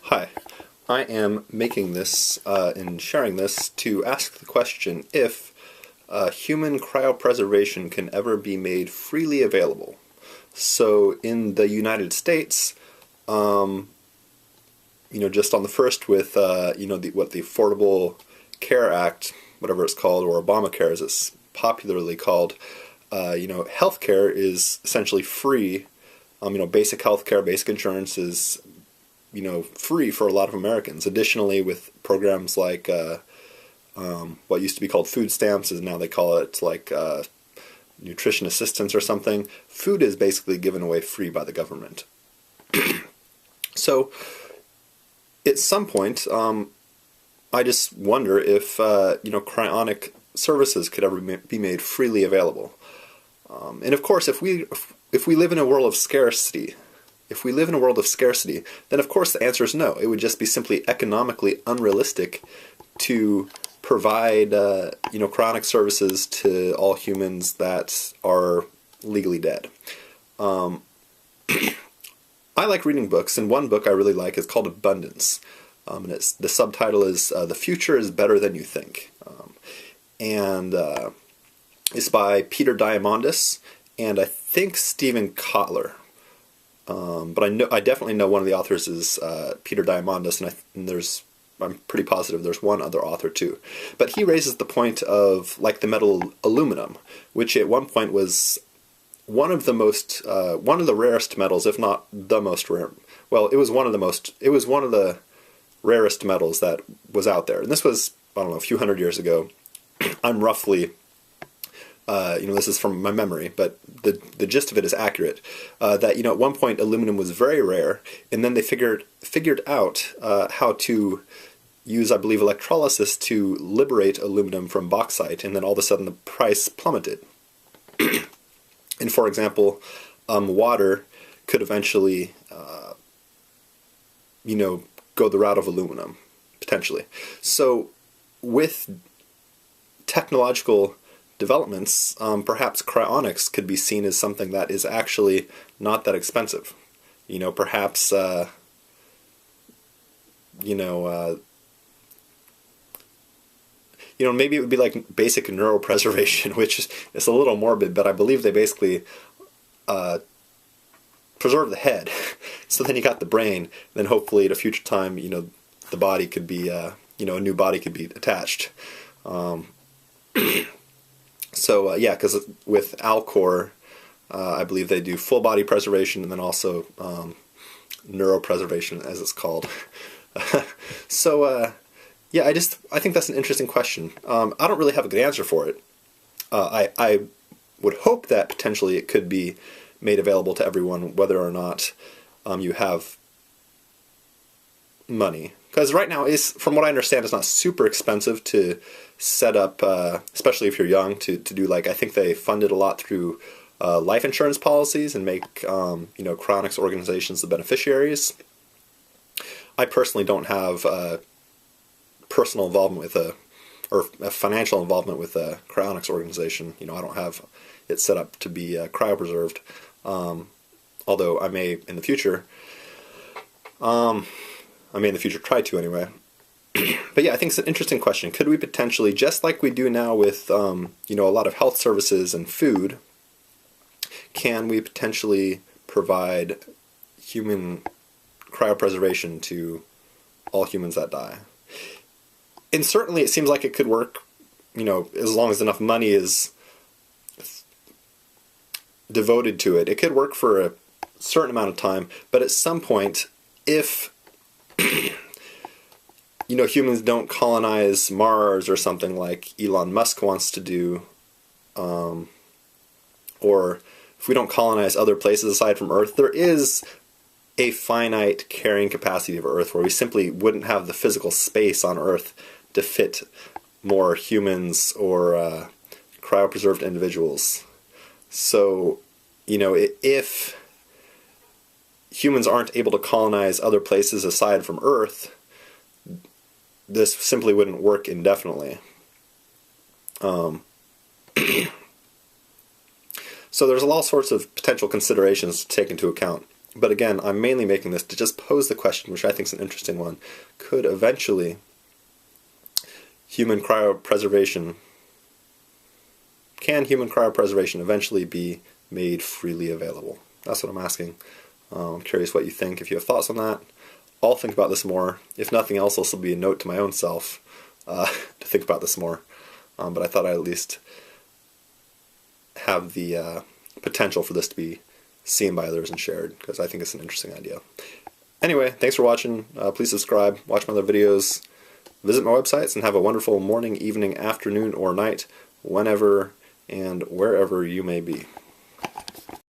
Hi, I am making this and sharing this to ask the question if human cryopreservation can ever be made freely available. So in the United States, just on the first with, the Affordable Care Act, whatever it's called, or Obamacare as it's popularly called, healthcare is essentially free. Basic healthcare, basic insurance is free for a lot of Americans. Additionally, with programs like what used to be called food stamps, is now they call it like nutrition assistance or something. Food is basically given away free by the government. So, at some point, I just wonder if cryonic services could ever be made freely available. And of course, if we live in a world of scarcity. If we live in a world of scarcity, then of course the answer is no. It would just be simply economically unrealistic to provide, cryonic services to all humans that are legally dead. I like reading books, and one book I really like is called Abundance. And the subtitle is The Future is Better Than You Think. It's by Peter Diamandis and I think Stephen Kotler. But I definitely know one of the authors is Peter Diamandis, and I'm pretty positive there's one other author too. But he raises the point of like the metal aluminum, which at one point was one of the rarest metals, if not the most rare. Well, it was one of the rarest metals that was out there, and this was, I don't know, a few hundred years ago. I'm roughly. This is from my memory, but the gist of it is accurate. That at one point aluminum was very rare, and then they figured out how to use, I believe, electrolysis to liberate aluminum from bauxite, and then all of a sudden the price plummeted. And for example, water could eventually, go the route of aluminum potentially. So with technological developments, perhaps cryonics could be seen as something that is actually not that expensive. Perhaps, maybe it would be like basic neuropreservation, which is a little morbid, but I believe they basically preserve the head. So then you got the brain, then hopefully at a future time, the body could be, a new body could be attached. So, because with Alcor, I believe they do full body preservation and then also neuropreservation, as it's called. So, I think that's an interesting question. I don't really have a good answer for it. I would hope that potentially it could be made available to everyone, whether or not you have money. Because right now, from what I understand, it's not super expensive to set up, especially if you're young, to do I think they fund it a lot through life insurance policies and make, cryonics organizations the beneficiaries. I personally don't have personal involvement with or financial involvement with a cryonics organization. I don't have it set up to be cryopreserved, although I may in the future. Try to anyway. But yeah, I think it's an interesting question. Could we potentially, just like we do now with, a lot of health services and food, can we potentially provide human cryopreservation to all humans that die? And certainly it seems like it could work, as long as enough money is devoted to it. It could work for a certain amount of time, but at some point, if humans don't colonize Mars or something like Elon Musk wants to do, or if we don't colonize other places aside from Earth, there is a finite carrying capacity of Earth where we simply wouldn't have the physical space on Earth to fit more humans or cryopreserved individuals. So, if humans aren't able to colonize other places aside from Earth, this simply wouldn't work indefinitely. So there's all sorts of potential considerations to take into account But again, I'm mainly making this to just pose the question, which I think is an interesting one. Could eventually human cryopreservation, can human cryopreservation eventually be made freely available? That's what I'm asking. I'm curious what you think. If you have thoughts on that, I'll think about this more. If nothing else, this will be a note to my own self to think about this more. But I thought I'd at least have the potential for this to be seen by others and shared, because I think it's an interesting idea. Anyway, thanks for watching. Please subscribe, watch my other videos, visit my websites, and have a wonderful morning, evening, afternoon, or night, whenever and wherever you may be.